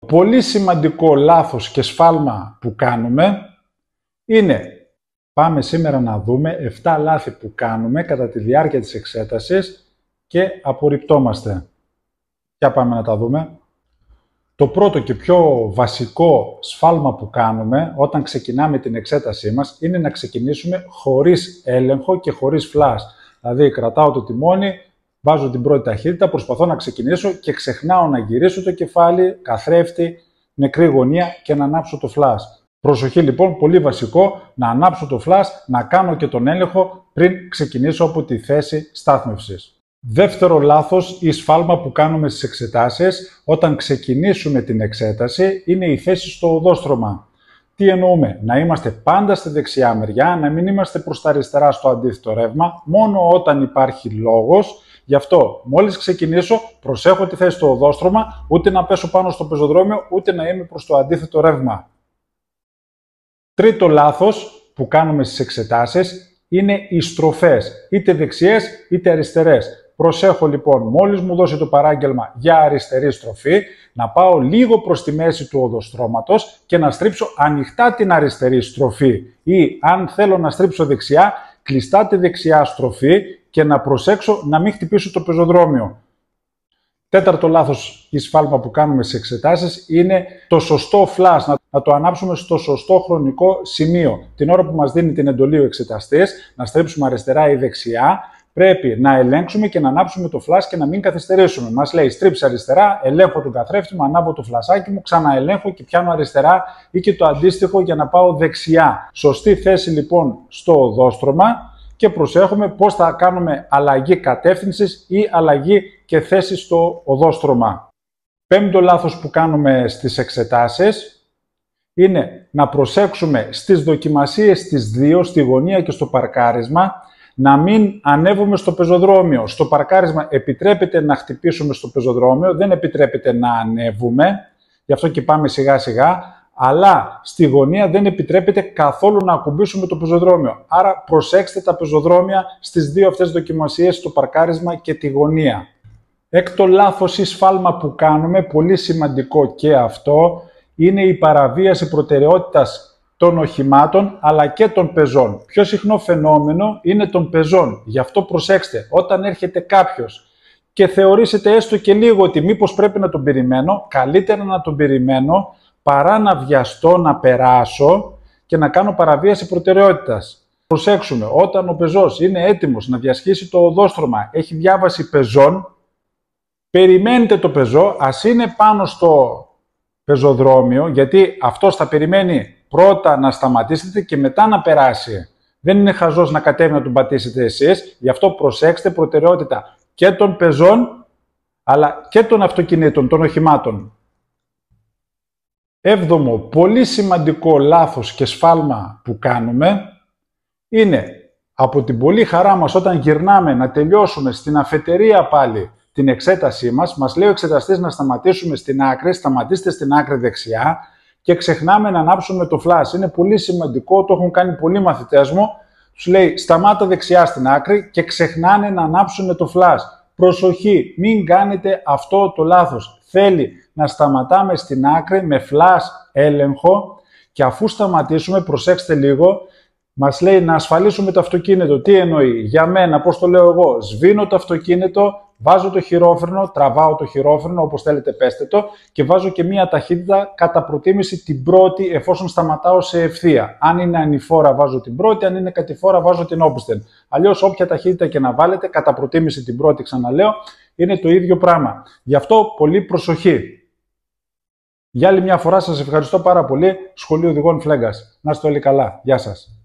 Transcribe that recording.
Πολύ σημαντικό λάθος και σφάλμα που κάνουμε είναι, πάμε σήμερα να δούμε 7 λάθη που κάνουμε κατά τη διάρκεια της εξέτασης και απορριπτόμαστε. Για πάμε να τα δούμε. Το πρώτο και πιο βασικό σφάλμα που κάνουμε όταν ξεκινάμε την εξέτασή μας είναι να ξεκινήσουμε χωρίς έλεγχο και χωρίς φλας. Δηλαδή κρατάω το τιμόνι, βάζω την πρώτη ταχύτητα, προσπαθώ να ξεκινήσω και ξεχνάω να γυρίσω το κεφάλι, καθρέφτη, νεκρή γωνία και να ανάψω το φλας. Προσοχή λοιπόν, πολύ βασικό, να ανάψω το φλας, να κάνω και τον έλεγχο πριν ξεκινήσω από τη θέση στάθμευσης. Δεύτερο λάθος ή σφάλμα που κάνουμε στις εξετάσεις όταν ξεκινήσουμε την εξέταση είναι η θέση στο οδόστρωμα. Τι εννοούμε? Να είμαστε πάντα στη δεξιά μεριά, να μην είμαστε προς τα αριστερά στο αντίθετο ρεύμα, μόνο όταν υπάρχει λόγος. Γι' αυτό, μόλις ξεκινήσω, προσέχω τη θέση στο οδόστρωμα, ούτε να πέσω πάνω στο πεζοδρόμιο, ούτε να είμαι προς το αντίθετο ρεύμα. Τρίτο λάθος που κάνουμε στις εξετάσεις είναι οι στροφές, είτε δεξιές είτε αριστερές. Προσέχω λοιπόν, μόλις μου δώσει το παράγγελμα για αριστερή στροφή, να πάω λίγο προς τη μέση του οδοστρώματος και να στρίψω ανοιχτά την αριστερή στροφή. Ή αν θέλω να στρίψω δεξιά, κλειστά τη δεξιά στροφή και να προσέξω να μην χτυπήσω το πεζοδρόμιο. Τέταρτο λάθος ή σφάλμα που κάνουμε στις εξετάσεις είναι το σωστό φλας, να το ανάψουμε στο σωστό χρονικό σημείο. Την ώρα που μας δίνει την εντολή ο εξεταστής, να στρίψουμε αριστερά ή δεξιά, πρέπει να ελέγξουμε και να ανάψουμε το φλας και να μην καθυστερήσουμε. Μας λέει στρίψε αριστερά, ελέγχω τον καθρέφτη μου, ανάβω το φλασάκι μου, ξαναελέγχω και πιάνω αριστερά ή και το αντίστοιχο για να πάω δεξιά. Σωστή θέση λοιπόν στο οδόστρωμα και προσέχουμε πώς θα κάνουμε αλλαγή κατεύθυνσης ή αλλαγή και θέση στο οδόστρωμα. Πέμπτο λάθος που κάνουμε στις εξετάσεις είναι να προσέξουμε στις δοκιμασίες τις δύο, στη γωνία και στο παρκάρισμα, να μην ανέβουμε στο πεζοδρόμιο. Στο παρκάρισμα επιτρέπεται να χτυπήσουμε στο πεζοδρόμιο, δεν επιτρέπεται να ανέβουμε, γι' αυτό και πάμε σιγά σιγά, αλλά στη γωνία δεν επιτρέπεται καθόλου να ακουμπήσουμε το πεζοδρόμιο. Άρα προσέξτε τα πεζοδρόμια στις δύο αυτές δοκιμασίες, το παρκάρισμα και τη γωνία. Έκτο λάθος ή σφάλμα που κάνουμε, πολύ σημαντικό και αυτό, είναι η παραβίαση προτεραιότητας των οχημάτων αλλά και των πεζών. Πιο συχνό φαινόμενο είναι των πεζών. Γι' αυτό προσέξτε, όταν έρχεται κάποιος και θεωρήσετε έστω και λίγο ότι μήπως πρέπει να τον περιμένω, καλύτερα να τον περιμένω παρά να βιαστώ να περάσω και να κάνω παραβίαση προτεραιότητας. Προσέξουμε, όταν ο πεζός είναι έτοιμος να διασχίσει το οδόστρωμα, έχει διάβαση πεζών, περιμένετε το πεζό, ας είναι πάνω στο πεζοδρόμιο, γιατί αυτός θα περιμένει πρώτα να σταματήσετε και μετά να περάσει. Δεν είναι χαζός να κατέβει να τον πατήσετε εσείς, γι' αυτό προσέξτε προτεραιότητα και των πεζών, αλλά και των αυτοκινήτων, των οχημάτων. Έβδομο, πολύ σημαντικό λάθος και σφάλμα που κάνουμε είναι από την πολύ χαρά μας όταν γυρνάμε να τελειώσουμε στην αφετηρία πάλι την εξέτασή μας, μας λέει ο εξεταστής να σταματήσουμε στην άκρη, σταματήστε στην άκρη δεξιά και ξεχνάμε να ανάψουμε το φλας. Είναι πολύ σημαντικό, το έχουν κάνει πολλοί μαθητές μου, τους λέει σταμάτα δεξιά στην άκρη και ξεχνάνε να ανάψουν το φλας. Προσοχή, μην κάνετε αυτό το λάθος. Θέλει να σταματάμε στην άκρη με φλας έλεγχο και αφού σταματήσουμε, προσέξτε λίγο, μας λέει να ασφαλίσουμε το αυτοκίνητο. Τι εννοεί? Για μένα, πώς το λέω εγώ, σβήνω το αυτοκίνητο, βάζω το χειρόφρενο, τραβάω το χειρόφρενο, όπως θέλετε πέστε το, και βάζω και μία ταχύτητα κατά προτίμηση την πρώτη εφόσον σταματάω σε ευθεία. Αν είναι ανηφόρα βάζω την πρώτη, αν είναι κατηφόρα βάζω την όπισθεν. Αλλιώς όποια ταχύτητα και να βάλετε, κατά προτίμηση την πρώτη, ξαναλέω, είναι το ίδιο πράγμα. Γι' αυτό πολύ προσοχή. Για άλλη μια φορά σας ευχαριστώ πάρα πολύ. Σχολείο Οδηγών Φλέγκας. Να είστε όλοι καλά. Γεια σας.